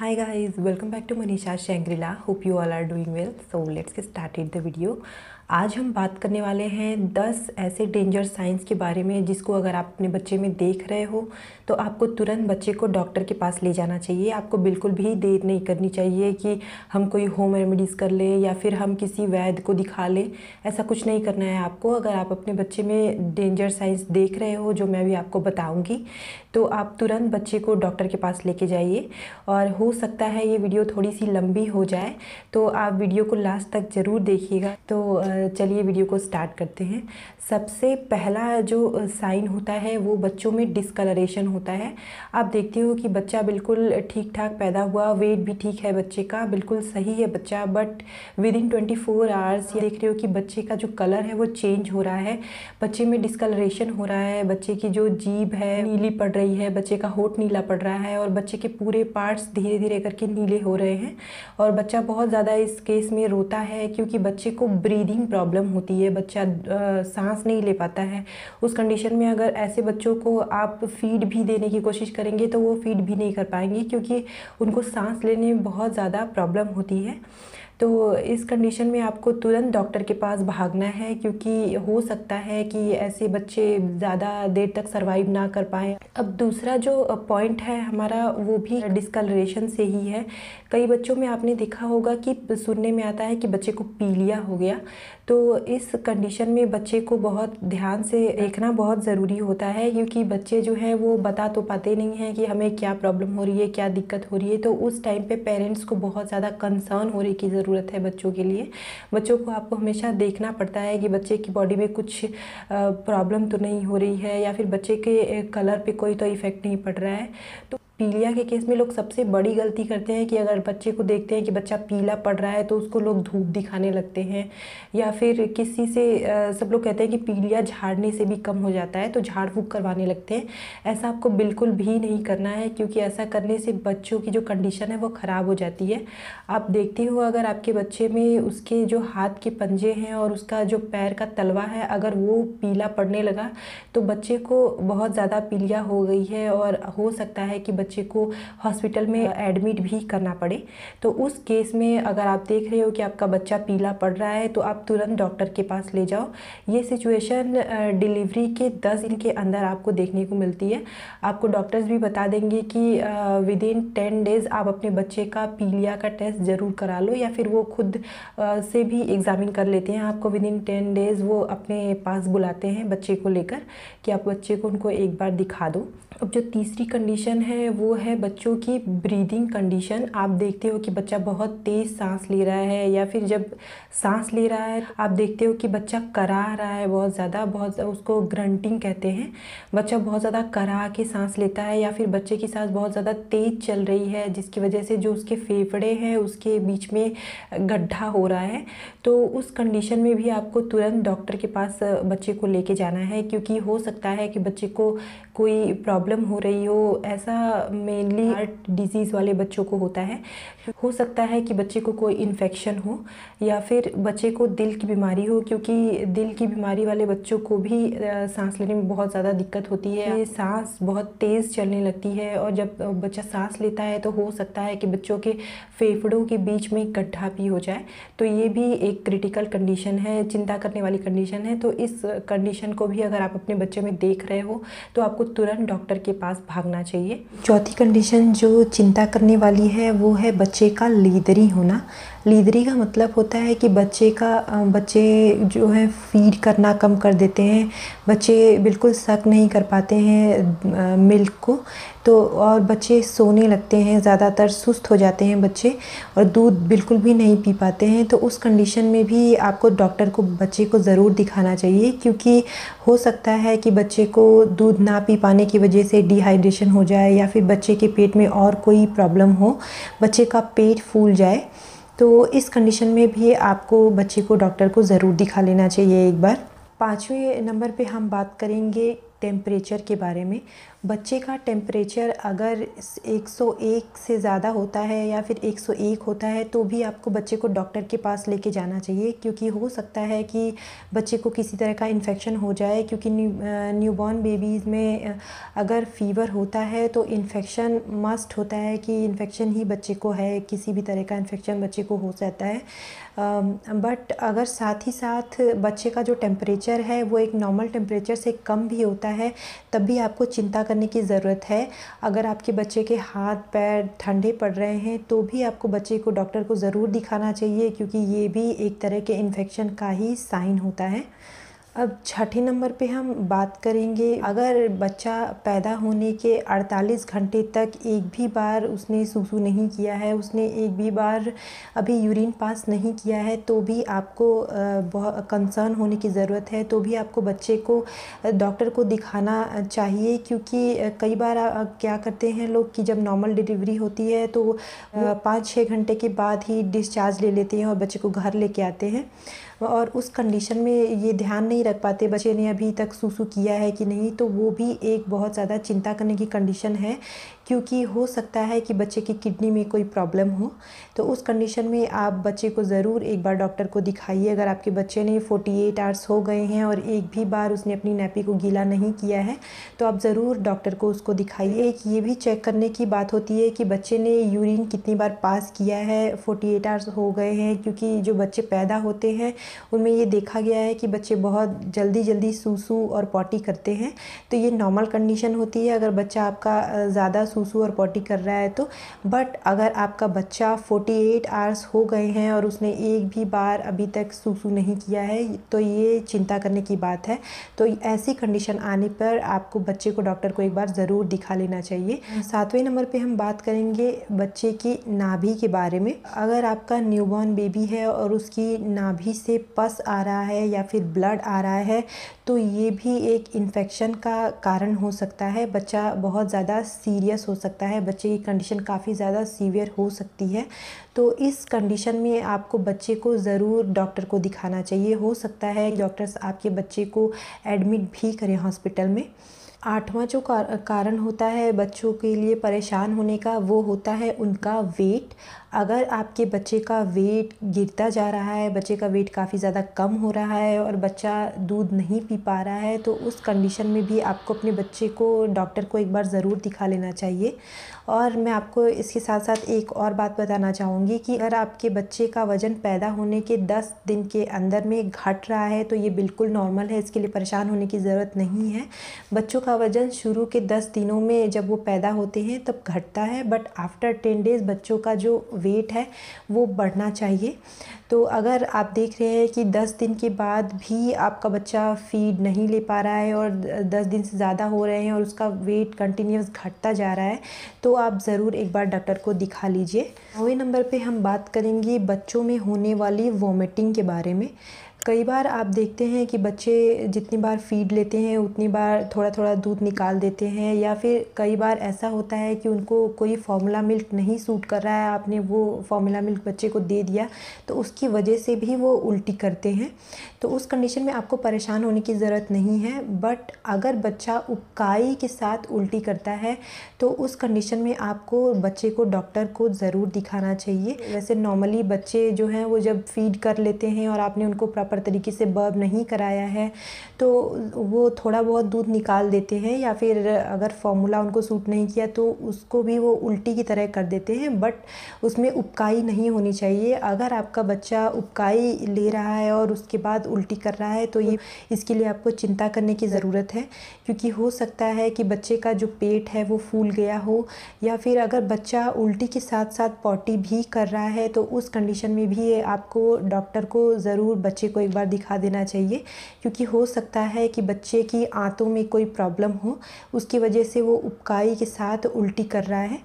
Hi guys, welcome back to Manisha Shangri-La. Hope you all are doing well. So let's get started the video. आज हम बात करने वाले हैं 10 ऐसे डेंजर साइंस के बारे में जिसको अगर आप अपने बच्चे में देख रहे हो तो आपको तुरंत बच्चे को डॉक्टर के पास ले जाना चाहिए। आपको बिल्कुल भी देर नहीं करनी चाहिए कि हम कोई होम रेमेडीज़ कर लें या फिर हम किसी वैद्य को दिखा लें। ऐसा कुछ नहीं करना है आपको। अगर आप अपने बच्चे में डेंजर साइंस देख रहे हो जो मैं भी आपको बताऊँगी तो आप तुरंत बच्चे को डॉक्टर के पास लेके जाइए। और हो सकता है ये वीडियो थोड़ी सी लंबी हो जाए तो आप वीडियो को लास्ट तक ज़रूर देखिएगा। तो चलिए वीडियो को स्टार्ट करते हैं। सबसे पहला जो साइन होता है वो बच्चों में डिस्कलरेशन होता है। आप देखते हो कि बच्चा बिल्कुल ठीक ठाक पैदा हुआ, वेट भी ठीक है बच्चे का, बिल्कुल सही है बच्चा, बट विद इन 24 आवर्स देख रहे हो कि बच्चे का जो कलर है वो चेंज हो रहा है, बच्चे में डिस्कलरेशन हो रहा है, बच्चे की जो जीभ है नीली पड़ रही है, बच्चे का होंठ नीला पड़ रहा है और बच्चे के पूरे पार्ट्स धीरे धीरे करके नीले हो रहे हैं। और बच्चा बहुत ज़्यादा इस केस में रोता है क्योंकि बच्चे को ब्रीदिंग प्रॉब्लम होती है, बच्चा सांस नहीं ले पाता है। उस कंडीशन में अगर ऐसे बच्चों को आप फीड भी देने की कोशिश करेंगे तो वो फीड भी नहीं कर पाएंगे क्योंकि उनको सांस लेने में बहुत ज़्यादा प्रॉब्लम होती है। तो इस कंडीशन में आपको तुरंत डॉक्टर के पास भागना है क्योंकि हो सकता है कि ऐसे बच्चे ज़्यादा देर तक सरवाइव ना कर पाएँ। अब दूसरा जो पॉइंट है हमारा वो भी डिस्कलरेशन से ही है। कई बच्चों में आपने देखा होगा कि सुनने में आता है कि बच्चे को पीलिया हो गया। तो इस कंडीशन में बच्चे को बहुत ध्यान से देखना बहुत ज़रूरी होता है क्योंकि बच्चे जो हैं वो बता तो पाते नहीं हैं कि हमें क्या प्रॉब्लम हो रही है, क्या दिक्कत हो रही है। तो उस टाइम पे पेरेंट्स को बहुत ज़्यादा कंसर्न होने की ज़रूरत है बच्चों के लिए। बच्चों को आपको हमेशा देखना पड़ता है कि बच्चे की बॉडी में कुछ प्रॉब्लम तो नहीं हो रही है या फिर बच्चे के कलर पे कोई तो इफ़ेक्ट नहीं पड़ रहा है। तो पीलिया के केस में लोग सबसे बड़ी गलती करते हैं कि अगर बच्चे को देखते हैं कि बच्चा पीला पड़ रहा है तो उसको लोग धूप दिखाने लगते हैं या फिर किसी से सब लोग कहते हैं कि पीलिया झाड़ने से भी कम हो जाता है तो झाड़ फूँक करवाने लगते हैं। ऐसा आपको बिल्कुल भी नहीं करना है क्योंकि ऐसा करने से बच्चों की जो कंडीशन है वो ख़राब हो जाती है। आप देखते हो अगर आपके बच्चे में उसके जो हाथ के पंजे हैं और उसका जो पैर का तलवा है अगर वो पीला पड़ने लगा तो बच्चे को बहुत ज़्यादा पीलिया हो गई है और हो सकता है कि बच्चे को हॉस्पिटल में एडमिट भी करना पड़े। तो उस केस में अगर आप देख रहे हो कि आपका बच्चा पीला पड़ रहा है तो आप तुरंत डॉक्टर के पास ले जाओ। ये सिचुएशन डिलीवरी के 10 दिन के अंदर आपको देखने को मिलती है। आपको डॉक्टर्स भी बता देंगे कि विद इन 10 डेज़ आप अपने बच्चे का पीलिया का टेस्ट ज़रूर करा लो या फिर वो खुद से भी एग्ज़ामिन कर लेते हैं। आपको विद इन 10 डेज़ वो अपने पास बुलाते हैं बच्चे को लेकर कि आप बच्चे को उनको एक बार दिखा दो। अब जो तीसरी कंडीशन है वो है बच्चों की ब्रीदिंग कंडीशन। आप देखते हो कि बच्चा बहुत तेज़ सांस ले रहा है या फिर जब सांस ले रहा है आप देखते हो कि बच्चा करा रहा है बहुत ज़्यादा, उसको ग्रंटिंग कहते हैं। बच्चा बहुत ज़्यादा करा के सांस लेता है या फिर बच्चे की सांस बहुत ज़्यादा तेज़ चल रही है जिसकी वजह से जो उसके फेफड़े हैं उसके बीच में गड्ढा हो रहा है। तो उस कंडीशन में भी आपको तुरंत डॉक्टर के पास बच्चे को लेके जाना है क्योंकि हो सकता है कि बच्चे को कोई प्रॉब्लम हो रही हो। ऐसा मेनली हार्ट डिजीज़ वाले बच्चों को होता है। हो सकता है कि बच्चे को कोई इन्फेक्शन हो या फिर बच्चे को दिल की बीमारी हो क्योंकि दिल की बीमारी वाले बच्चों को भी सांस लेने में बहुत ज़्यादा दिक्कत होती है। ये सांस बहुत तेज़ चलने लगती है और जब बच्चा सांस लेता है तो हो सकता है कि बच्चों के फेफड़ों के बीच में गड्ढा भी हो जाए। तो ये भी एक क्रिटिकल कंडीशन है, चिंता करने वाली कंडीशन है। तो इस कंडीशन को भी अगर आप अपने बच्चे में देख रहे हो तो आपको तुरंत डॉक्टर के पास भागना चाहिए। चौथी कंडीशन जो चिंता करने वाली है वो है बच्चे का लीदरी होना। लीदरी का मतलब होता है कि बच्चे जो है फीड करना कम कर देते हैं, बच्चे बिल्कुल सक नहीं कर पाते हैं मिल्क को, तो और बच्चे सोने लगते हैं, ज़्यादातर सुस्त हो जाते हैं बच्चे और दूध बिल्कुल भी नहीं पी पाते हैं। तो उस कंडीशन में भी आपको डॉक्टर को बच्चे को ज़रूर दिखाना चाहिए क्योंकि हो सकता है कि बच्चे को दूध ना पी पाने की वजह से डिहाइड्रेशन हो जाए या फिर बच्चे के पेट में और कोई प्रॉब्लम हो, बच्चे का पेट फूल जाए। तो इस कंडीशन में भी आपको बच्चे को डॉक्टर को ज़रूर दिखा लेना चाहिए एक बार। 5वें नंबर पे हम बात करेंगे टेम्परेचर के बारे में। बच्चे का टेम्परेचर अगर 101 से ज़्यादा होता है या फिर 101 होता है तो भी आपको बच्चे को डॉक्टर के पास लेके जाना चाहिए, क्योंकि हो सकता है कि बच्चे को किसी तरह का इन्फेक्शन हो जाए। क्योंकि न्यूबॉर्न बेबीज़ में अगर फ़ीवर होता है तो इन्फेक्शन मस्ट होता है कि इन्फेक्शन ही बच्चे को है, किसी भी तरह का इन्फेक्शन बच्चे को हो सकता है। बट अगर साथ ही साथ बच्चे का जो टेम्परेचर है वो एक नॉर्मल टेम्परेचर से कम भी होता है तब भी आपको चिंता करने की ज़रूरत है। अगर आपके बच्चे के हाथ पैर ठंडे पड़ रहे हैं तो भी आपको बच्चे को डॉक्टर को ज़रूर दिखाना चाहिए, क्योंकि ये भी एक तरह के इन्फेक्शन का ही साइन होता है। अब छठे नंबर पे हम बात करेंगे, अगर बच्चा पैदा होने के 48 घंटे तक एक भी बार उसने सूसू नहीं किया है, उसने एक भी बार अभी यूरिन पास नहीं किया है, तो भी आपको बहुत कंसर्न होने की ज़रूरत है। तो भी आपको बच्चे को डॉक्टर को दिखाना चाहिए, क्योंकि कई बार क्या करते हैं लोग कि जब नॉर्मल डिलीवरी होती है तो 5-6 घंटे के बाद ही डिस्चार्ज ले लेते हैं और बच्चे को घर लेके आते हैं, और उस कंडीशन में ये ध्यान नहीं रख पाते बच्चे ने अभी तक सूसू किया है कि नहीं। तो वो भी एक बहुत ज़्यादा चिंता करने की कंडीशन है, क्योंकि हो सकता है कि बच्चे की किडनी में कोई प्रॉब्लम हो। तो उस कंडीशन में आप बच्चे को ज़रूर एक बार डॉक्टर को दिखाइए। अगर आपके बच्चे ने 48 आवर्स हो गए हैं और एक भी बार उसने अपनी नैपी को गीला नहीं किया है तो आप ज़रूर डॉक्टर को उसको दिखाइए। एक ये भी चेक करने की बात होती है कि बच्चे ने यूरिन कितनी बार पास किया है, 48 आवर्स हो गए हैं, क्योंकि जो बच्चे पैदा होते हैं उनमें ये देखा गया है कि बच्चे बहुत जल्दी सूसू और पॉटी करते हैं। तो ये नॉर्मल कंडीशन होती है अगर बच्चा आपका ज़्यादा सूसू और पॉटी कर रहा है तो। बट अगर आपका बच्चा 48 आवर्स हो गए हैं और उसने एक भी बार अभी तक सूसू नहीं किया है तो ये चिंता करने की बात है। तो ऐसी कंडीशन आने पर आपको बच्चे को डॉक्टर को एक बार ज़रूर दिखा लेना चाहिए। 7वें नंबर पे हम बात करेंगे बच्चे की नाभि के बारे में। अगर आपका न्यूबॉर्न बेबी है और उसकी नाभि से पस आ रहा है या फिर ब्लड आ रहा है तो ये भी एक इन्फेक्शन का कारण हो सकता है। बच्चा बहुत ज़्यादा सीरियस हो सकता है, बच्चे की कंडीशन काफ़ी ज़्यादा सीवियर हो सकती है। तो इस कंडीशन में आपको बच्चे को ज़रूर डॉक्टर को दिखाना चाहिए। हो सकता है डॉक्टर्स आपके बच्चे को एडमिट भी करें हॉस्पिटल में। 8वां जो कारण होता है बच्चों के लिए परेशान होने का वो होता है उनका वेट। अगर आपके बच्चे का वेट गिरता जा रहा है, बच्चे का वेट काफ़ी ज़्यादा कम हो रहा है और बच्चा दूध नहीं पी पा रहा है तो उस कंडीशन में भी आपको अपने बच्चे को डॉक्टर को एक बार ज़रूर दिखा लेना चाहिए। और मैं आपको इसके साथ साथ एक और बात बताना चाहूँगी कि अगर आपके बच्चे का वज़न पैदा होने के 10 दिन के अंदर में घट रहा है तो ये बिल्कुल नॉर्मल है, इसके लिए परेशान होने की ज़रूरत नहीं है। बच्चों का वज़न शुरू के 10 दिनों में जब वो पैदा होते हैं तब घटता है, बट आफ्टर 10 डेज़ बच्चों का जो वेट है वो बढ़ना चाहिए। तो अगर आप देख रहे हैं कि 10 दिन के बाद भी आपका बच्चा फीड नहीं ले पा रहा है और 10 दिन से ज़्यादा हो रहे हैं और उसका वेट कंटिन्यूस घटता जा रहा है तो आप ज़रूर एक बार डॉक्टर को दिखा लीजिए। 9वें नंबर पे हम बात करेंगे बच्चों में होने वाली वॉमिटिंग के बारे में। कई बार आप देखते हैं कि बच्चे जितनी बार फीड लेते हैं उतनी बार थोड़ा थोड़ा दूध निकाल देते हैं, या फिर कई बार ऐसा होता है कि उनको कोई फार्मूला मिल्क नहीं सूट कर रहा है, आपने वो फार्मूला मिल्क बच्चे को दे दिया तो उसकी वजह से भी वो उल्टी करते हैं। तो उस कंडीशन में आपको परेशान होने की ज़रूरत नहीं है। बट अगर बच्चा उबकाई के साथ उल्टी करता है तो उस कंडीशन में आपको बच्चे को डॉक्टर को ज़रूर दिखाना चाहिए। वैसे नॉर्मली बच्चे जो हैं वो जब फीड कर लेते हैं और आपने उनको प्रॉपर तरीके से बर्ब नहीं कराया है तो वो थोड़ा बहुत दूध निकाल देते हैं, या फिर अगर फार्मूला उनको सूट नहीं किया तो उसको भी वो उल्टी की तरह कर देते हैं। बट उसमें उबकाई नहीं होनी चाहिए। अगर आपका बच्चा उबकाई ले रहा है और उसके बाद उल्टी कर रहा है तो ये इसके लिए आपको चिंता करने की ज़रूरत है, क्योंकि हो सकता है कि बच्चे का जो पेट है वो फूल गया हो, या फिर अगर बच्चा उल्टी के साथ साथ पॉटी भी कर रहा है तो उस कंडीशन में भी आपको डॉक्टर को ज़रूर बच्चे को एक बार दिखा देना चाहिए, क्योंकि हो सकता है कि बच्चे की आंतों में कोई प्रॉब्लम हो, उसकी वजह से वो उबकाई के साथ उल्टी कर रहा है।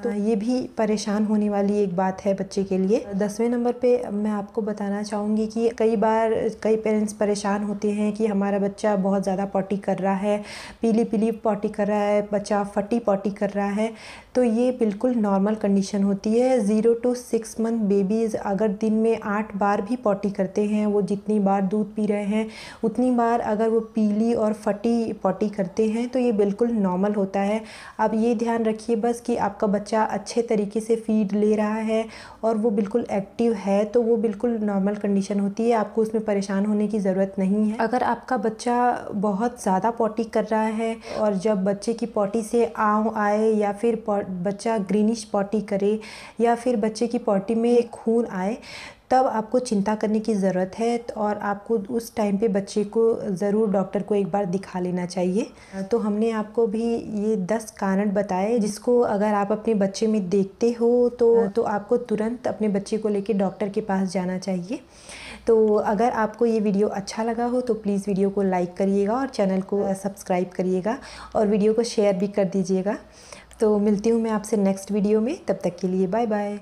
तो ये भी परेशान होने वाली एक बात है बच्चे के लिए। 10वें नंबर पे मैं आपको बताना चाहूँगी कि कई बार कई पेरेंट्स परेशान होते हैं कि हमारा बच्चा बहुत ज़्यादा पॉटी कर रहा है, पीली पीली पॉटी कर रहा है, बच्चा फटी पॉटी कर रहा है। तो ये बिल्कुल नॉर्मल कंडीशन होती है। 0 to 6 मंथ बेबीज़ अगर दिन में 8 बार भी पॉटी करते हैं, वो जितनी बार दूध पी रहे हैं उतनी बार अगर वो पीली और फटी पॉटी करते हैं तो ये बिल्कुल नॉर्मल होता है। आप ये ध्यान रखिए बस कि आपका बच्चा अच्छे तरीके से फीड ले रहा है और वो बिल्कुल एक्टिव है, तो वो बिल्कुल नॉर्मल कंडीशन होती है, आपको उसमें परेशान होने की ज़रूरत नहीं है। अगर आपका बच्चा बहुत ज़्यादा पॉटी कर रहा है और जब बच्चे की पॉटी से आव आए या फिर बच्चा ग्रीनिश पॉटी करे या फिर बच्चे की पॉटी में खून आए, तब आपको चिंता करने की ज़रूरत है और आपको उस टाइम पे बच्चे को ज़रूर डॉक्टर को एक बार दिखा लेना चाहिए। तो हमने आपको भी ये 10 कारण बताए जिसको अगर आप अपने बच्चे में देखते हो तो आपको तुरंत अपने बच्चे को लेके डॉक्टर के पास जाना चाहिए। तो अगर आपको ये वीडियो अच्छा लगा हो तो प्लीज़ वीडियो को लाइक करिएगा और चैनल को सब्सक्राइब करिएगा और वीडियो को शेयर भी कर दीजिएगा। तो मिलती हूँ मैं आपसे नेक्स्ट वीडियो में, तब तक के लिए बाय बाय।